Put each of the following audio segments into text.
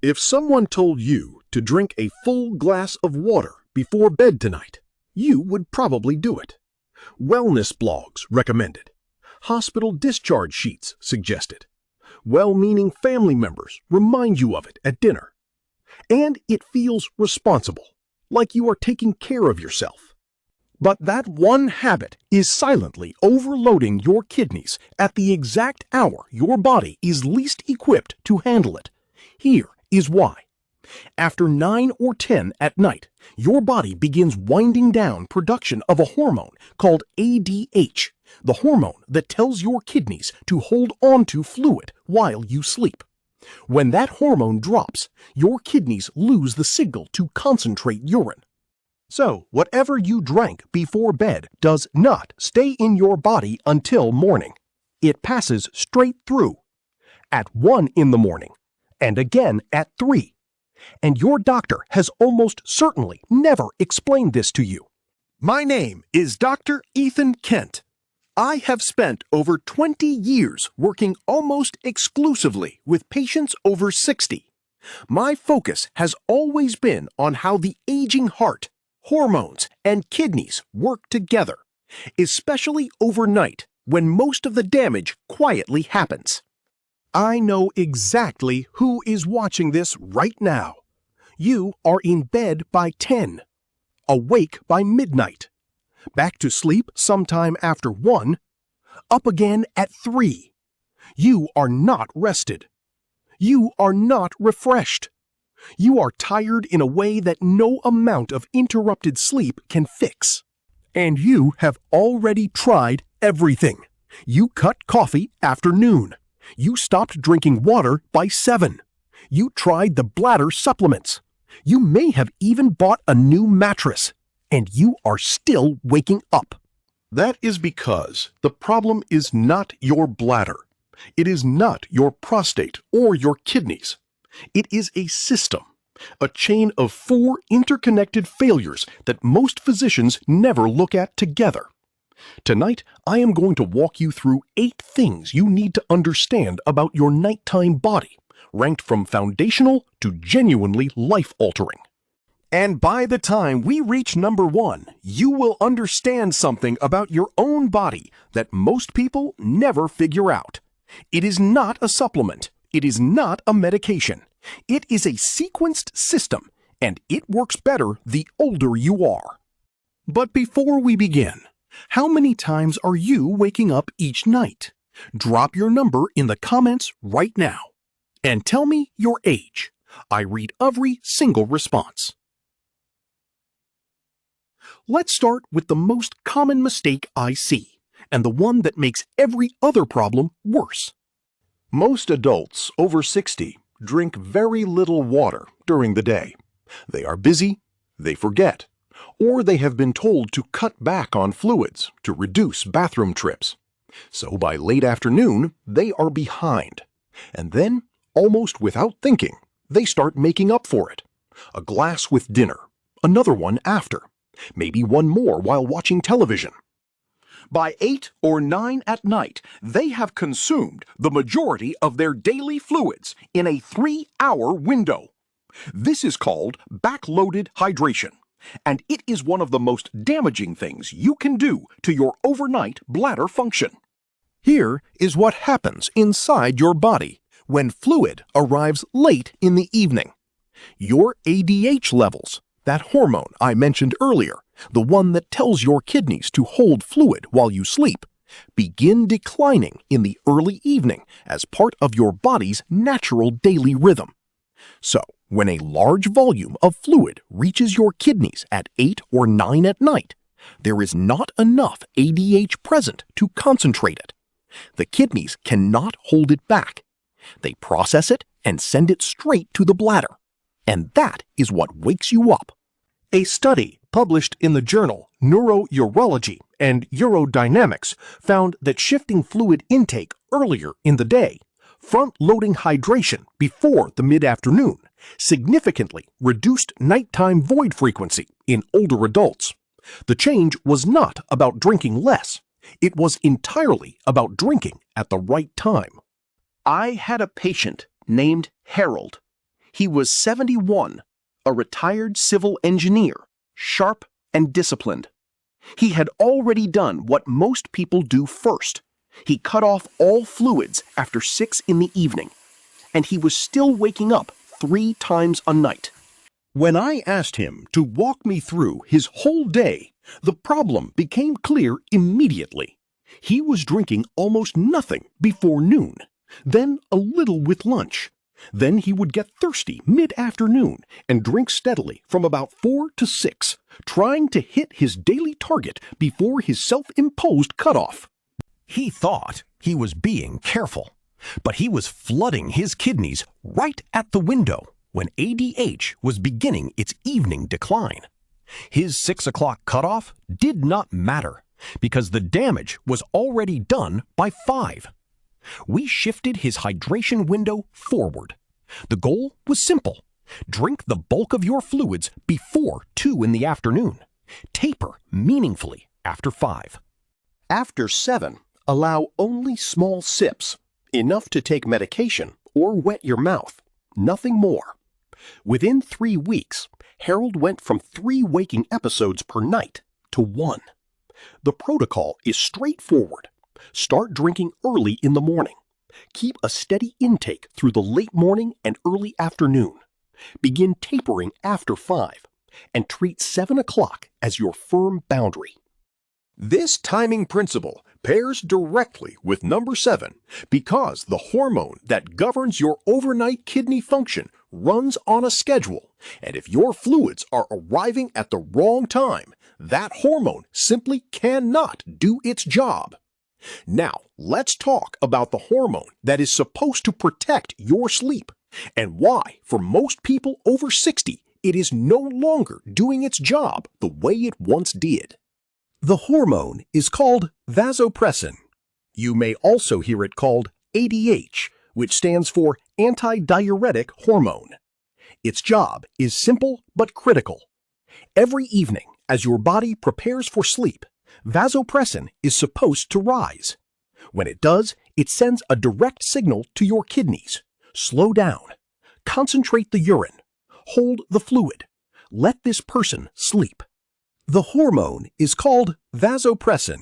If someone told you to drink a full glass of water before bed tonight, you would probably do it. Wellness blogs recommended. Hospital discharge sheets suggested. Well-meaning family members remind you of it at dinner. And it feels responsible, like you are taking care of yourself. But that one habit is silently overloading your kidneys at the exact hour your body is least equipped to handle it. Here is why. After 9 or 10 at night, your body begins winding down production of a hormone called ADH, the hormone that tells your kidneys to hold on to fluid while you sleep. When that hormone drops, your kidneys lose the signal to concentrate urine. So, whatever you drank before bed does not stay in your body until morning. It passes straight through. At 1 in the morning, and again at 3. And your doctor has almost certainly never explained this to you. My name is Dr. Ethan Kent. I have spent over 20 years working almost exclusively with patients over 60. My focus has always been on how the aging heart, hormones, and kidneys work together, especially overnight when most of the damage quietly happens. I know exactly who is watching this right now. You are in bed by 10, awake by midnight, back to sleep sometime after 1, up again at 3. You are not rested. You are not refreshed. You are tired in a way that no amount of interrupted sleep can fix. And you have already tried everything. You cut coffee after noon. You stopped drinking water by 7. You tried the Bladder supplements. You may have even bought a new mattress. And you are still waking up. That is because the problem is not your bladder. It is not your prostate or your kidneys. It is a system, a chain of 4 interconnected failures that most physicians never look at together. Tonight, I am going to walk you through 8 things you need to understand about your nighttime body, ranked from foundational to genuinely life-altering. And by the time we reach number 1, you will understand something about your own body that most people never figure out. It is not a supplement. It is not a medication. It is a sequenced system, and it works better the older you are. But before we begin, how many times are you waking up each night? Drop your number in the comments right now. And tell me your age. I read every single response. Let's start with the most common mistake I see, and the one that makes every other problem worse. Most adults over 60 drink very little water during the day. They are busy, they forget, or they have been told to cut back on fluids to reduce bathroom trips. So by late afternoon, they are behind. And then, almost without thinking, they start making up for it. A glass with dinner, another one after, maybe one more while watching television. By 8 or 9 at night, they have consumed the majority of their daily fluids in a 3-hour window. This is called backloaded hydration, and it is one of the most damaging things you can do to your overnight bladder function. Here is what happens inside your body when fluid arrives late in the evening. Your ADH levels, that hormone I mentioned earlier, the one that tells your kidneys to hold fluid while you sleep, begin declining in the early evening as part of your body's natural daily rhythm. So, when a large volume of fluid reaches your kidneys at 8 or 9 at night, there is not enough ADH present to concentrate it. The kidneys cannot hold it back. They process it and send it straight to the bladder. And that is what wakes you up. A study published in the journal Neurourology and Urodynamics found that shifting fluid intake earlier in the day, front-loading hydration before the mid-afternoon, significantly reduced nighttime void frequency in older adults. The change was not about drinking less. It was entirely about drinking at the right time. I had a patient named Harold. He was 71, a retired civil engineer, sharp and disciplined. He had already done what most people do first. He cut off all fluids after 6 in the evening, and he was still waking up 3 times a night. When I asked him to walk me through his whole day, the problem became clear immediately. He was drinking almost nothing before noon, then a little with lunch. Then he would get thirsty mid-afternoon and drink steadily from about 4 to 6, trying to hit his daily target before his self-imposed cutoff. He thought he was being careful, but he was flooding his kidneys right at the window when ADH was beginning its evening decline. His 6 o'clock cutoff did not matter because the damage was already done by 5. We shifted his hydration window forward. The goal was simple. Drink the bulk of your fluids before 2 in the afternoon. Taper meaningfully after 5. After 7, allow only small sips, enough to take medication or wet your mouth, nothing more. Within 3 weeks, Harold went from 3 waking episodes per night to 1. The protocol is straightforward. Start drinking early in the morning. Keep a steady intake through the late morning and early afternoon. Begin tapering after 5, and treat 7 o'clock as your firm boundary. This timing principle pairs directly with number 7 because the hormone that governs your overnight kidney function runs on a schedule, and if your fluids are arriving at the wrong time, that hormone simply cannot do its job. Now, let's talk about the hormone that is supposed to protect your sleep, and why, for most people over 60, it is no longer doing its job the way it once did. The hormone is called vasopressin. You may also hear it called ADH, which stands for antidiuretic hormone. Its job is simple but critical. Every evening, as your body prepares for sleep, vasopressin is supposed to rise. When it does, it sends a direct signal to your kidneys. Slow down. Concentrate the urine. Hold the fluid. Let this person sleep. The hormone is called vasopressin.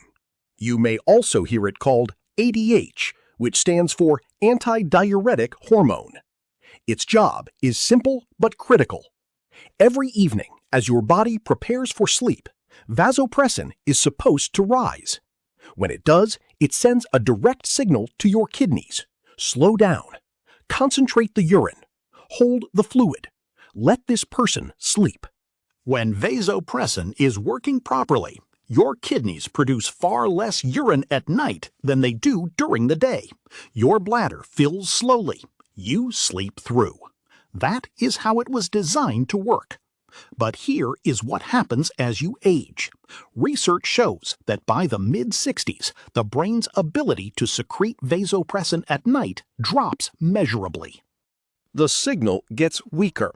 You may also hear it called ADH, which stands for antidiuretic hormone. Its job is simple but critical. Every evening, as your body prepares for sleep, vasopressin is supposed to rise. When it does, it sends a direct signal to your kidneys. Slow down. Concentrate the urine. Hold the fluid. Let this person sleep. When vasopressin is working properly, your kidneys produce far less urine at night than they do during the day. Your bladder fills slowly. You sleep through. That is how it was designed to work. But here is what happens as you age. Research shows that by the mid-60s, the brain's ability to secrete vasopressin at night drops measurably. The signal gets weaker.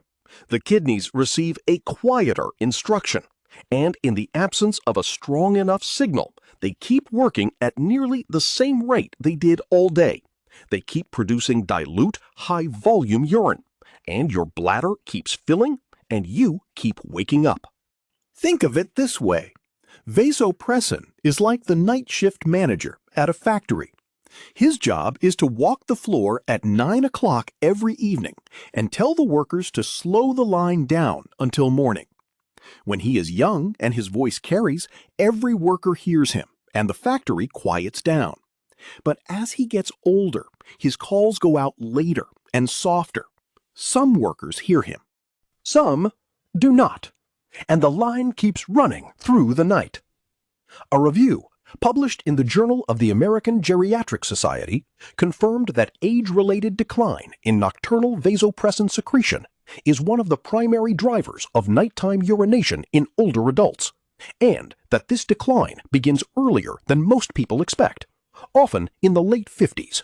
The kidneys receive a quieter instruction, and in the absence of a strong enough signal, they keep working at nearly the same rate they did all day. They keep producing dilute, high-volume urine, and your bladder keeps filling, and you keep waking up. Think of it this way. Vasopressin is like the night shift manager at a factory. His job is to walk the floor at 9 o'clock every evening and tell the workers to slow the line down until morning. When he is young and his voice carries, every worker hears him and the factory quiets down. But as he gets older, his calls go out later and softer. Some workers hear him. Some do not, and the line keeps running through the night. A review published in the Journal of the American Geriatric Society confirmed that age-related decline in nocturnal vasopressin secretion is one of the primary drivers of nighttime urination in older adults, and that this decline begins earlier than most people expect, often in the late 50s.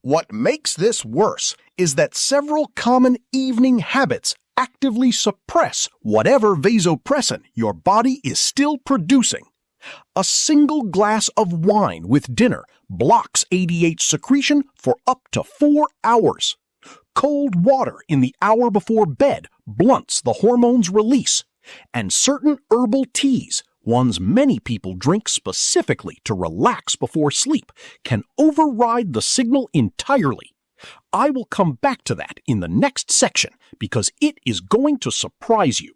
What makes this worse is that several common evening habits actively suppress whatever vasopressin your body is still producing. A single glass of wine with dinner blocks ADH secretion for up to 4 hours. Cold water in the hour before bed blunts the hormone's release, and certain herbal teas, ones many people drink specifically to relax before sleep, can override the signal entirely. I will come back to that in the next section because it is going to surprise you.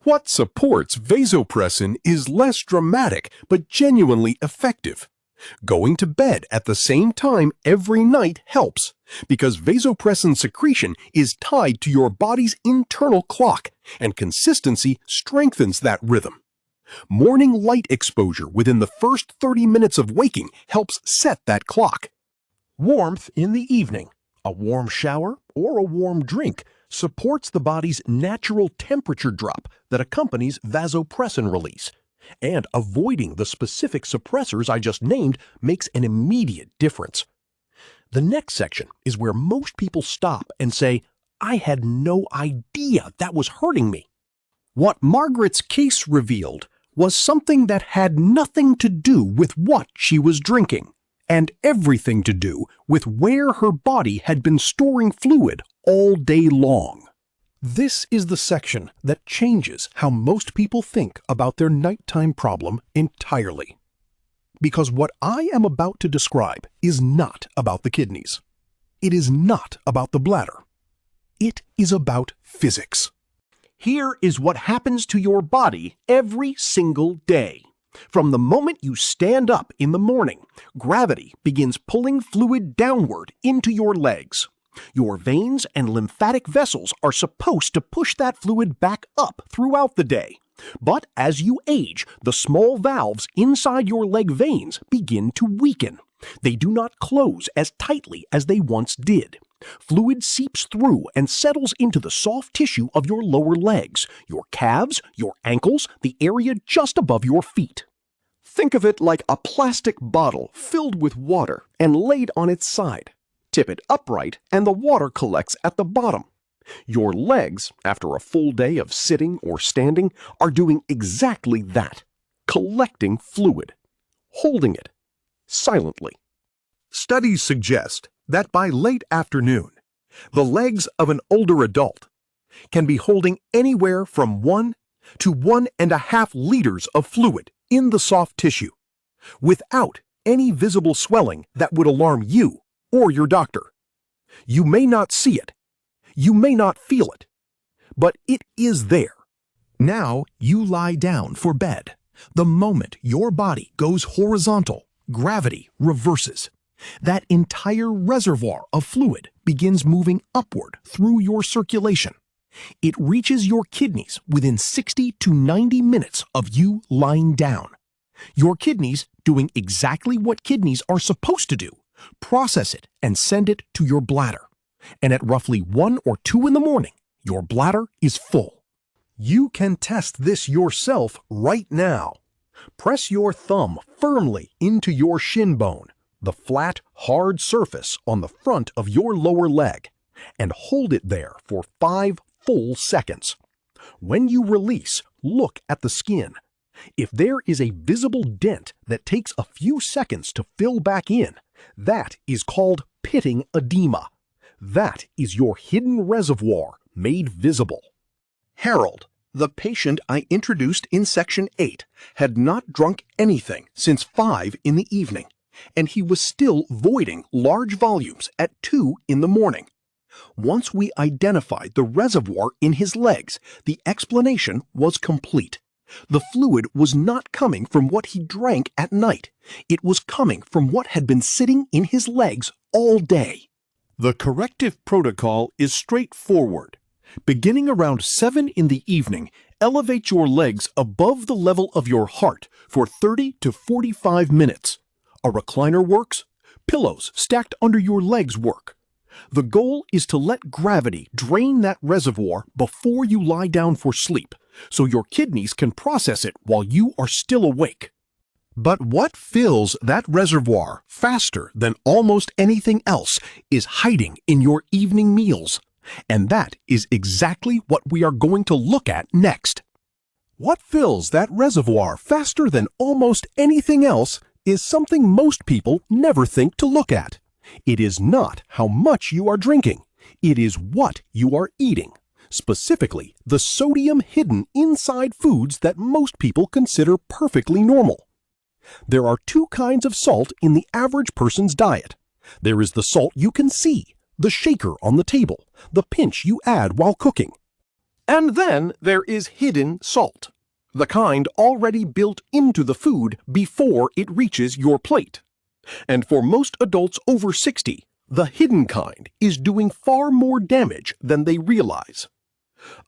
What supports vasopressin is less dramatic but genuinely effective. Going to bed at the same time every night helps because vasopressin secretion is tied to your body's internal clock, and consistency strengthens that rhythm. Morning light exposure within the first 30 minutes of waking helps set that clock. Warmth in the evening, a warm shower, or a warm drink supports the body's natural temperature drop that accompanies vasopressin release, and avoiding the specific suppressors I just named makes an immediate difference. The next section is where most people stop and say, "I had no idea that was hurting me." What Margaret's case revealed was something that had nothing to do with what she was drinking, and everything to do with where her body had been storing fluid all day long. This is the section that changes how most people think about their nighttime problem entirely. Because what I am about to describe is not about the kidneys. It is not about the bladder. It is about physics. Here is what happens to your body every single day. From the moment you stand up in the morning, gravity begins pulling fluid downward into your legs. Your veins and lymphatic vessels are supposed to push that fluid back up throughout the day. But as you age, the small valves inside your leg veins begin to weaken. They do not close as tightly as they once did. Fluid seeps through and settles into the soft tissue of your lower legs, your calves, your ankles, the area just above your feet. Think of it like a plastic bottle filled with water and laid on its side. Tip it upright and the water collects at the bottom. Your legs, after a full day of sitting or standing, are doing exactly that, collecting fluid, holding it, silently. Studies suggest that by late afternoon, the legs of an older adult can be holding anywhere from 1 to 1.5 liters of fluid in the soft tissue, without any visible swelling that would alarm you or your doctor. You may not see it, you may not feel it, but it is there. Now you lie down for bed. The moment your body goes horizontal, gravity reverses. That entire reservoir of fluid begins moving upward through your circulation. It reaches your kidneys within 60 to 90 minutes of you lying down. Your kidneys, doing exactly what kidneys are supposed to do, process it and send it to your bladder. And at roughly 1 or 2 in the morning, your bladder is full. You can test this yourself right now. Press your thumb firmly into your shin bone, the flat, hard surface on the front of your lower leg, and hold it there for 5 full seconds. When you release, look at the skin. If there is a visible dent that takes a few seconds to fill back in, that is called pitting edema. That is your hidden reservoir made visible. Harold, the patient I introduced in Section 8, had not drunk anything since 5 in the evening, and he was still voiding large volumes at 2 in the morning. Once we identified the reservoir in his legs, the explanation was complete. The fluid was not coming from what he drank at night. It was coming from what had been sitting in his legs all day. The corrective protocol is straightforward. Beginning around 7 in the evening, elevate your legs above the level of your heart for 30 to 45 minutes. A recliner works. Pillows stacked under your legs work. The goal is to let gravity drain that reservoir before you lie down for sleep, so your kidneys can process it while you are still awake. But what fills that reservoir faster than almost anything else is hiding in your evening meals. And that is exactly what we are going to look at next. What fills that reservoir faster than almost anything else is something most people never think to look at. It is not how much you are drinking. It is what you are eating, specifically the sodium hidden inside foods that most people consider perfectly normal. There are two kinds of salt in the average person's diet. There is the salt you can see, the shaker on the table, the pinch you add while cooking. And then there is hidden salt, the kind already built into the food before it reaches your plate. And for most adults over 60, the hidden kind is doing far more damage than they realize.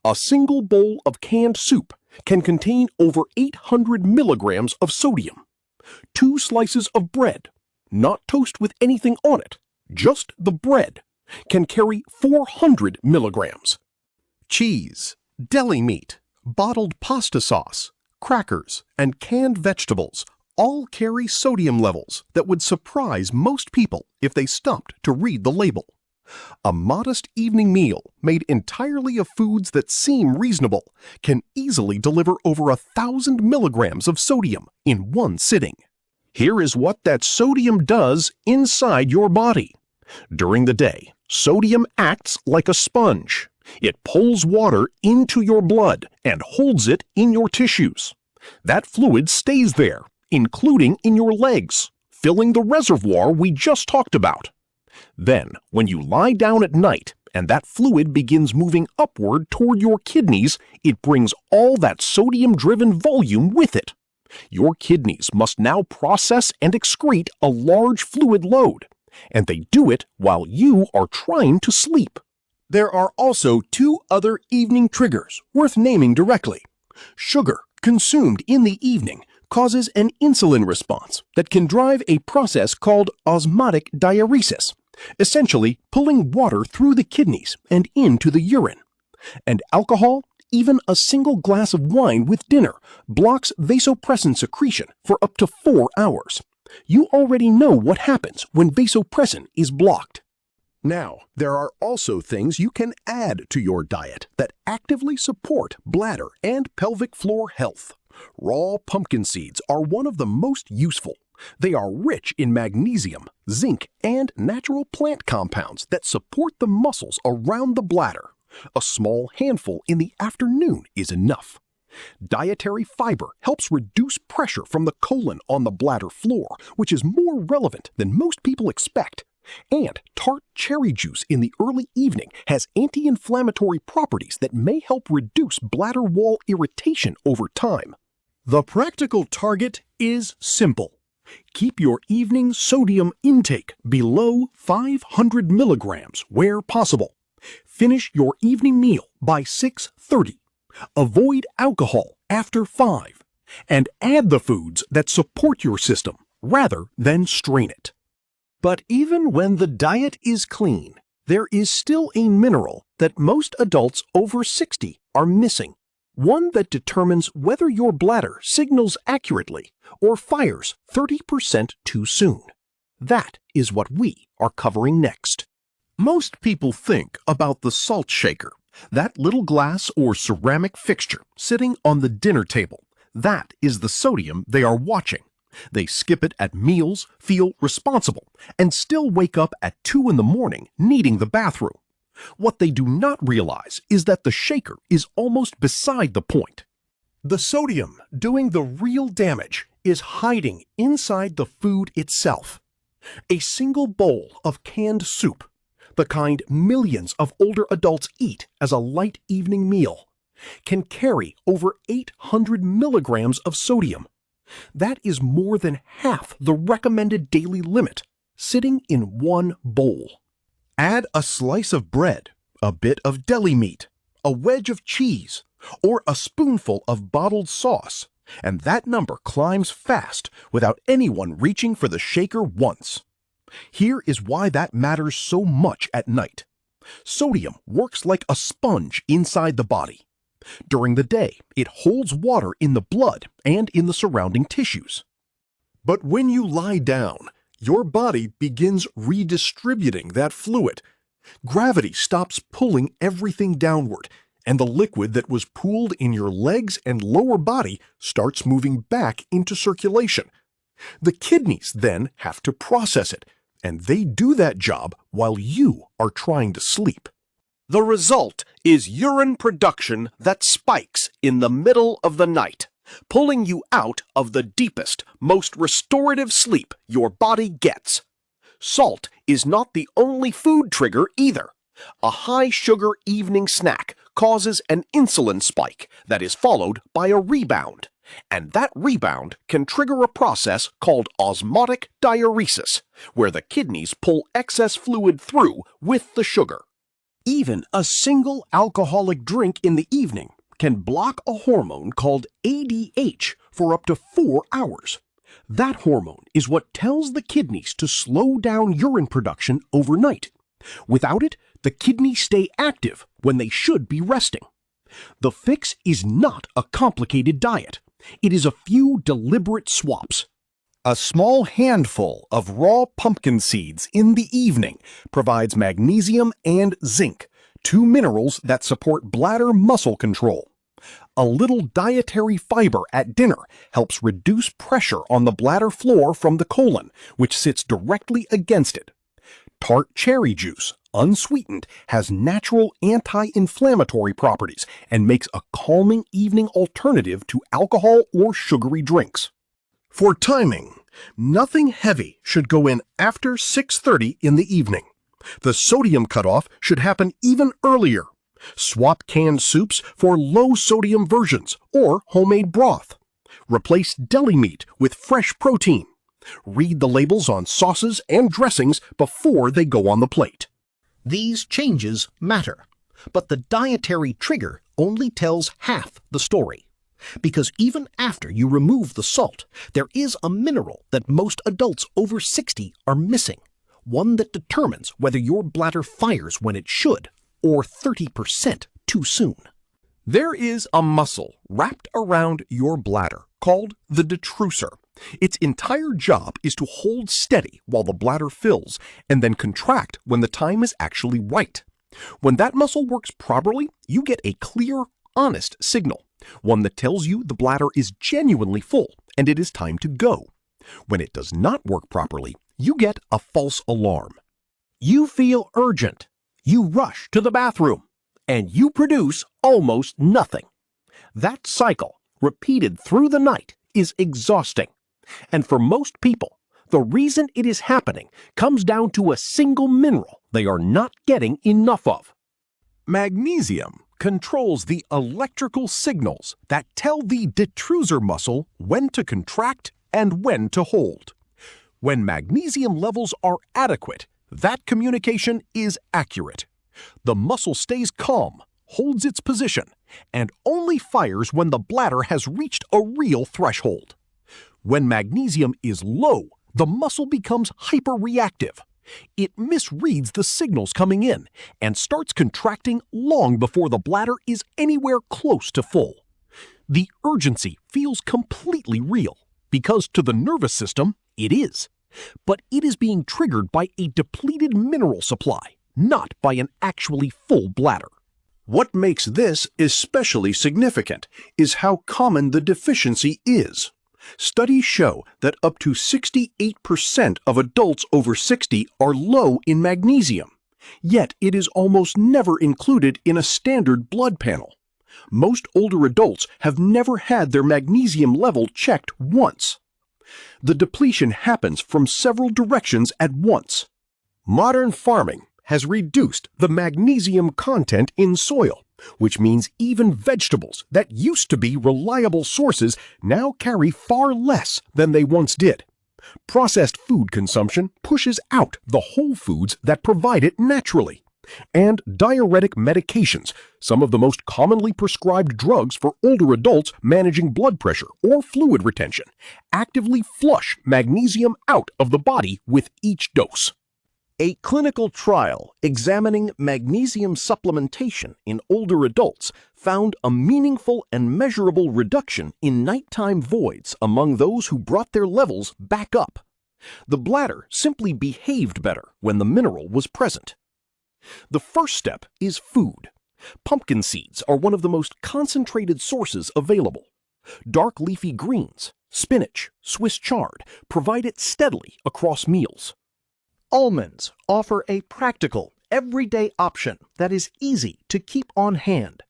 A single bowl of canned soup can contain over 800 milligrams of sodium. 2 slices of bread, not toast with anything on it, just the bread, can carry 400 milligrams. Cheese, deli meat, bottled pasta sauce, crackers, and canned vegetables all carry sodium levels that would surprise most people if they stopped to read the label. A modest evening meal made entirely of foods that seem reasonable can easily deliver over 1,000 milligrams of sodium in one sitting. Here is what that sodium does inside your body. During the day, sodium acts like a sponge. It pulls water into your blood and holds it in your tissues. That fluid stays there, including in your legs, filling the reservoir we just talked about. Then, when you lie down at night and that fluid begins moving upward toward your kidneys, it brings all that sodium-driven volume with it. Your kidneys must now process and excrete a large fluid load, and they do it while you are trying to sleep. There are also 2 other evening triggers worth naming directly. Sugar consumed in the evening causes an insulin response that can drive a process called osmotic diuresis, essentially pulling water through the kidneys and into the urine. And alcohol, even a single glass of wine with dinner, blocks vasopressin secretion for up to 4 hours. You already know what happens when vasopressin is blocked. Now, there are also things you can add to your diet that actively support bladder and pelvic floor health. Raw pumpkin seeds are one of the most useful. They are rich in magnesium, zinc, and natural plant compounds that support the muscles around the bladder. A small handful in the afternoon is enough. Dietary fiber helps reduce pressure from the colon on the bladder floor, which is more relevant than most people expect. And tart cherry juice in the early evening has anti-inflammatory properties that may help reduce bladder wall irritation over time. The practical target is simple. Keep your evening sodium intake below 500 milligrams where possible. Finish your evening meal by 6:30. Avoid alcohol after 5. And add the foods that support your system rather than strain it. But even when the diet is clean, there is still a mineral that most adults over 60 are missing. One that determines whether your bladder signals accurately or fires 30% too soon. That is what we are covering next. Most people think about the salt shaker, that little glass or ceramic fixture sitting on the dinner table. That is the sodium they are watching. They skip it at meals, feel responsible, and still wake up at 2 in the morning needing the bathroom. What they do not realize is that the shaker is almost beside the point. The sodium doing the real damage is hiding inside the food itself. A single bowl of canned soup, the kind millions of older adults eat as a light evening meal, can carry over 800 milligrams of sodium. That is more than half the recommended daily limit, sitting in one bowl. Add a slice of bread, a bit of deli meat, a wedge of cheese, or a spoonful of bottled sauce, and that number climbs fast without anyone reaching for the shaker once. Here is why that matters so much at night. Sodium works like a sponge inside the body. During the day, it holds water in the blood and in the surrounding tissues. But when you lie down, your body begins redistributing that fluid. Gravity stops pulling everything downward, and the liquid that was pooled in your legs and lower body starts moving back into circulation. The kidneys then have to process it, and they do that job while you are trying to sleep. The result is urine production that spikes in the middle of the night, pulling you out of the deepest, most restorative sleep your body gets. Salt is not the only food trigger either. A high-sugar evening snack causes an insulin spike that is followed by a rebound, and that rebound can trigger a process called osmotic diuresis, where the kidneys pull excess fluid through with the sugar. Even a single alcoholic drink in the evening can block a hormone called ADH for up to 4 hours. That hormone is what tells the kidneys to slow down urine production overnight. Without it, the kidneys stay active when they should be resting. The fix is not a complicated diet. It is a few deliberate swaps. A small handful of raw pumpkin seeds in the evening provides magnesium and zinc, 2 minerals that support bladder muscle control. A little dietary fiber at dinner helps reduce pressure on the bladder floor from the colon, which sits directly against it. Tart cherry juice, unsweetened, has natural anti-inflammatory properties and makes a calming evening alternative to alcohol or sugary drinks. For timing, nothing heavy should go in after 6:30 in the evening. The sodium cutoff should happen even earlier. Swap canned soups for low-sodium versions or homemade broth. Replace deli meat with fresh protein. Read the labels on sauces and dressings before they go on the plate. These changes matter, but the dietary trigger only tells half the story. Because even after you remove the salt, there is a mineral that most adults over 60 are missing, one that determines whether your bladder fires when it should, or 30% too soon. There is a muscle wrapped around your bladder called the detrusor. Its entire job is to hold steady while the bladder fills and then contract when the time is actually right. When that muscle works properly, you get a clear, honest signal, one that tells you the bladder is genuinely full and it is time to go. When it does not work properly, you get a false alarm. You feel urgent. You rush to the bathroom, and you produce almost nothing. That cycle, repeated through the night, is exhausting. And for most people, the reason it is happening comes down to a single mineral they are not getting enough of. Magnesium controls the electrical signals that tell the detrusor muscle when to contract and when to hold. When magnesium levels are adequate, that communication is accurate. The muscle stays calm, holds its position, and only fires when the bladder has reached a real threshold. When magnesium is low, the muscle becomes hyperreactive. It misreads the signals coming in and starts contracting long before the bladder is anywhere close to full. The urgency feels completely real because to the nervous system, it is. But it is being triggered by a depleted mineral supply, not by an actually full bladder. What makes this especially significant is how common the deficiency is. Studies show that up to 68% of adults over 60 are low in magnesium, yet it is almost never included in a standard blood panel. Most older adults have never had their magnesium level checked once. The depletion happens from several directions at once. Modern farming has reduced the magnesium content in soil, which means even vegetables that used to be reliable sources now carry far less than they once did. Processed food consumption pushes out the whole foods that provide it naturally. And diuretic medications, some of the most commonly prescribed drugs for older adults managing blood pressure or fluid retention, actively flush magnesium out of the body with each dose. A clinical trial examining magnesium supplementation in older adults found a meaningful and measurable reduction in nighttime voids among those who brought their levels back up. The bladder simply behaved better when the mineral was present. The first step is food. Pumpkin seeds are one of the most concentrated sources available. Dark leafy greens, spinach, Swiss chard provide it steadily across meals. Almonds offer a practical, everyday option that is easy to keep on hand.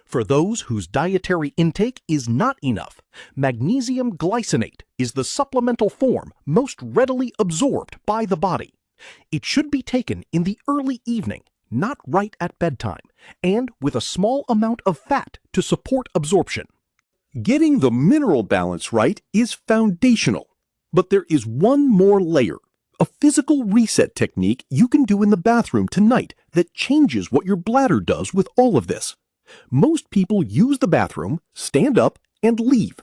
For those whose dietary intake is not enough, magnesium glycinate is the supplemental form most readily absorbed by the body. It should be taken in the early evening, not right at bedtime, and with a small amount of fat to support absorption. Getting the mineral balance right is foundational, but there is one more layer, a physical reset technique you can do in the bathroom tonight that changes what your bladder does with all of this. Most people use the bathroom, stand up, and leave.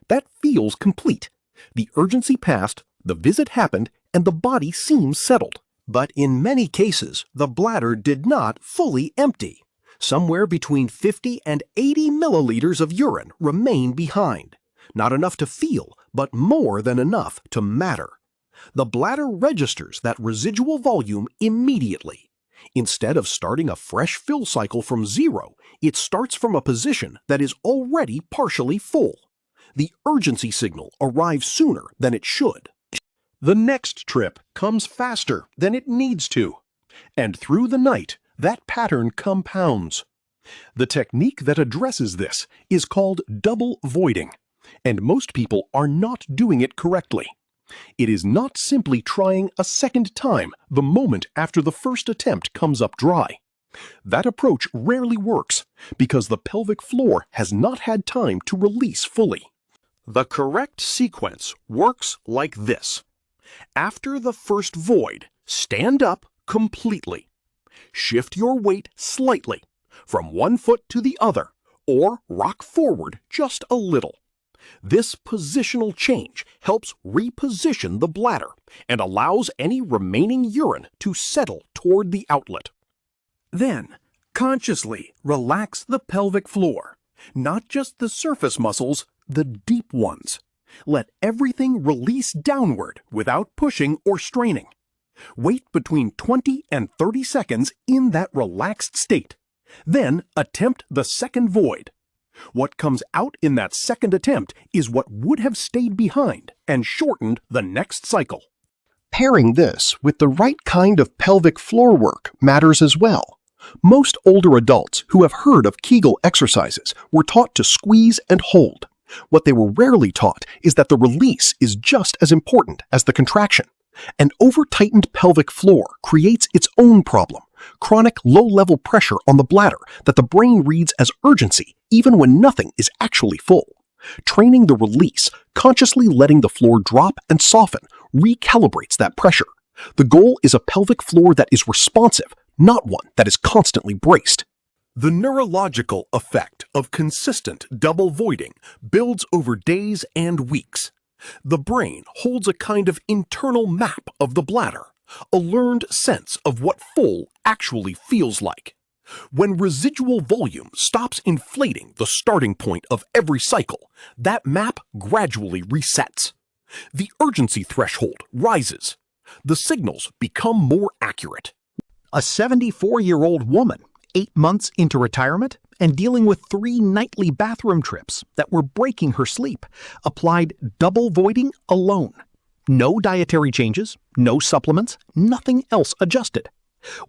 That feels complete. The urgency passed, the visit happened, and the body seems settled. But in many cases, the bladder did not fully empty. Somewhere between 50 and 80 milliliters of urine remain behind. Not enough to feel, but more than enough to matter. The bladder registers that residual volume immediately. Instead of starting a fresh fill cycle from zero, it starts from a position that is already partially full. The urgency signal arrives sooner than it should. The next trip comes faster than it needs to. And through the night, that pattern compounds. The technique that addresses this is called double voiding, and most people are not doing it correctly. It is not simply trying a second time the moment after the first attempt comes up dry. That approach rarely works because the pelvic floor has not had time to release fully. The correct sequence works like this. After the first void, stand up completely. Shift your weight slightly, from one foot to the other, or rock forward just a little. This positional change helps reposition the bladder and allows any remaining urine to settle toward the outlet. Then, consciously relax the pelvic floor, not just the surface muscles, the deep ones. Let everything release downward without pushing or straining. Wait between 20 and 30 seconds in that relaxed state. Then attempt the second void. What comes out in that second attempt is what would have stayed behind and shortened the next cycle. Pairing this with the right kind of pelvic floor work matters as well. Most older adults who have heard of Kegel exercises were taught to squeeze and hold. What they were rarely taught is that the release is just as important as the contraction. An over-tightened pelvic floor creates its own problem, chronic low-level pressure on the bladder that the brain reads as urgency even when nothing is actually full. Training the release, consciously letting the floor drop and soften, recalibrates that pressure. The goal is a pelvic floor that is responsive, not one that is constantly braced. The neurological effect of consistent double voiding builds over days and weeks. The brain holds a kind of internal map of the bladder, a learned sense of what full actually feels like. When residual volume stops inflating the starting point of every cycle, that map gradually resets. The urgency threshold rises. The signals become more accurate. A 74-year-old woman, 8 months into retirement and dealing with 3 nightly bathroom trips that were breaking her sleep, applied double voiding alone. No dietary changes, no supplements, nothing else adjusted.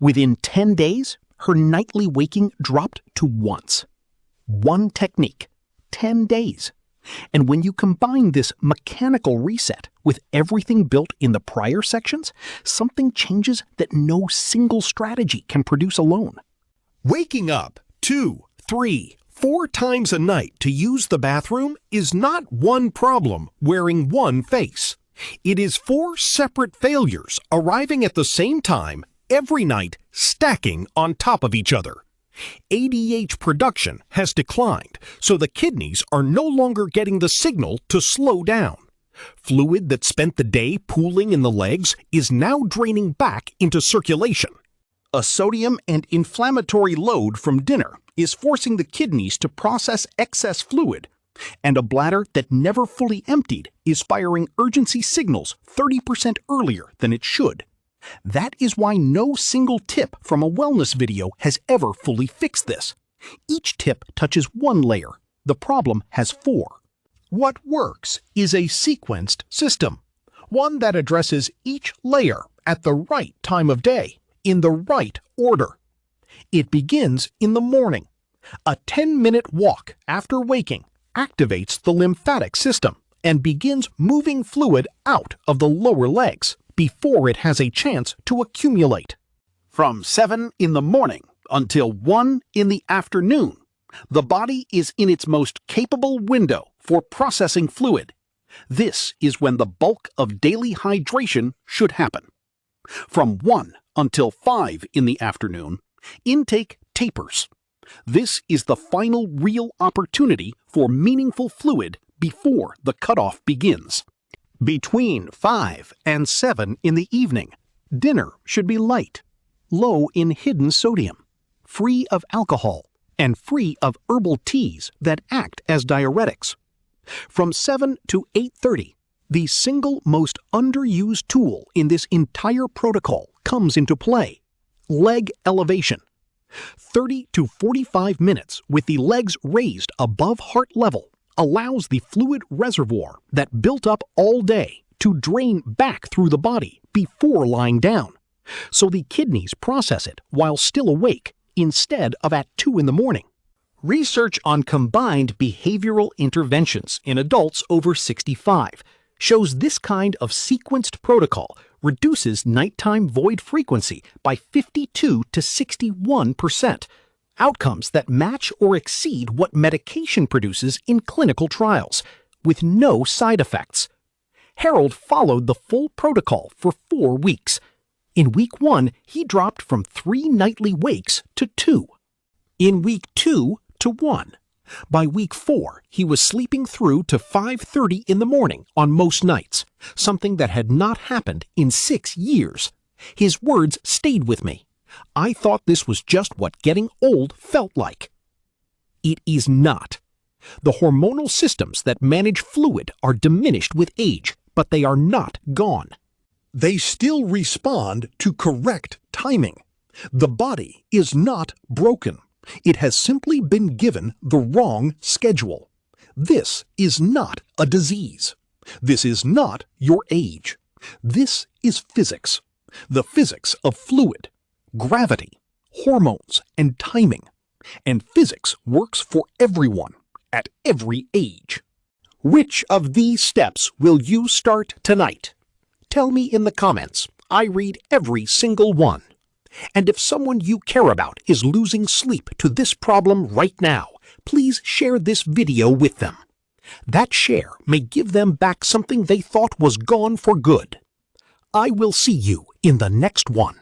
Within 10 days, her nightly waking dropped to once. One technique, 10 days. And when you combine this mechanical reset with everything built in the prior sections, something changes that no single strategy can produce alone. Waking up 2, 3, 4 times a night to use the bathroom is not one problem wearing one face. It is 4 separate failures arriving at the same time every night, stacking on top of each other. ADH production has declined, so the kidneys are no longer getting the signal to slow down. Fluid that spent the day pooling in the legs is now draining back into circulation. A sodium and inflammatory load from dinner is forcing the kidneys to process excess fluid, and a bladder that never fully emptied is firing urgency signals 30% earlier than it should. That is why no single tip from a wellness video has ever fully fixed this. Each tip touches one layer. The problem has 4. What works is a sequenced system, one that addresses each layer at the right time of day, in the right order. It begins in the morning. A 10-minute walk after waking activates the lymphatic system and begins moving fluid out of the lower legs before it has a chance to accumulate. From 7 in the morning until 1 in the afternoon, the body is in its most capable window for processing fluid. This is when the bulk of daily hydration should happen. From 1 until 5 in the afternoon, intake tapers. This is the final real opportunity for meaningful fluid before the cutoff begins. Between 5 and 7 in the evening, dinner should be light, low in hidden sodium, free of alcohol, and free of herbal teas that act as diuretics. From 7 to 8:30, the single most underused tool in this entire protocol comes into play: leg elevation. 30 to 45 minutes with the legs raised above heart level allows the fluid reservoir that built up all day to drain back through the body before lying down, so the kidneys process it while still awake instead of at 2 in the morning. Research on combined behavioral interventions in adults over 65 shows this kind of sequenced protocol reduces nighttime void frequency by 52 to 61%, outcomes that match or exceed what medication produces in clinical trials, with no side effects. Harold followed the full protocol for 4 weeks. In week 1, he dropped from 3 nightly wakes to 2. In week 2 to 1. By week 4, he was sleeping through to 5:30 in the morning on most nights, something that had not happened in 6 years. His words stayed with me. I thought this was just what getting old felt like. It is not. The hormonal systems that manage fluid are diminished with age, but they are not gone. They still respond to correct timing. The body is not broken. It has simply been given the wrong schedule. This is not a disease. This is not your age. This is physics. The physics of fluid, gravity, hormones, and timing. And physics works for everyone, at every age. Which of these steps will you start tonight? Tell me in the comments. I read every single one. And if someone you care about is losing sleep to this problem right now, please share this video with them. That share may give them back something they thought was gone for good. I will see you in the next one.